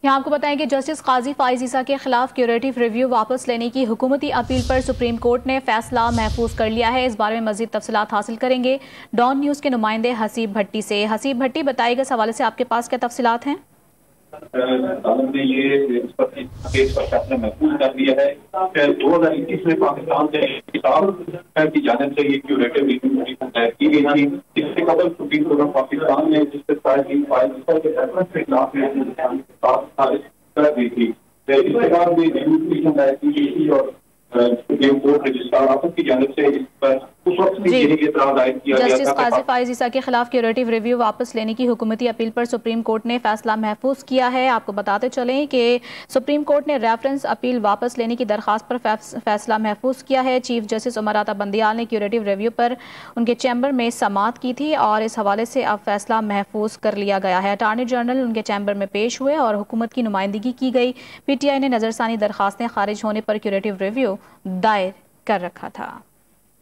یہاں آپ کو بتائیں کہ جسٹس قاضی فائز عیسیٰ کے خلاف کیوریٹو ریویو واپس لینے کی حکومتی اپیل پر سپریم کورٹ نے فیصلہ محفوظ کر لیا ہے۔ اس بارے میں مزید تفصیلات حاصل کریں گے ڈان نیوز کے نمائندے حسیب بھٹی سے۔ حسیب بھٹی، بتائیے گا اس حوالے سے آپ کے پاس کیا تفصیلات ہیں؟ عدالت نے یہ اس پر فیصلہ محفوظ کر دیا ہے کہ 2021 میں پاکستان کے خلاف کی جانب سے یہ کیوریٹو ریویو دائر کی گئی تھی۔ اس سے قبل سپریم کورٹ آف پاکستان نے جسٹس قاضی فائز عیسیٰ کے فیصلے کے خلاف خارج کر دی تھی۔ اس کے بعد یہ ریویو پٹیشن دائر کی گئی تھی اور سپریم کورٹ رجسٹرار آفس کی جانب سے اس پر اس وقت بھی یہی اعتراض عائد کیا گیا تھا۔ جسٹس قاضی فائز عیسیٰ کے خلاف کیوریٹو ریویو واپس لینے کی حکومتی اپیل پر سپریم کورٹ نے فیصلہ محفوظ کیا ہے۔ آپ کو بتاتے چلیں کہ سپریم کورٹ نے ریفرنس اپیل واپس لینے کی درخواست پر فیصلہ محفوظ کیا ہے۔ چیف جسٹس عمر عطا بندیال نے کیوریٹو ریویو پر ان کے چیمبر میں سماعت کی تھی اور اس حوالے سے اب فیصلہ محفوظ کر لیا گیا ہے۔ اٹارنی جنرل ان کے چیمبر میں پیش ہوئے اور حکومت کی نمائندگی کی گئی۔ پی ٹی آئی نے نظرثانی درخواستیں خارج ہونے پر کیوریٹو ریویو دائر کر رکھا تھا۔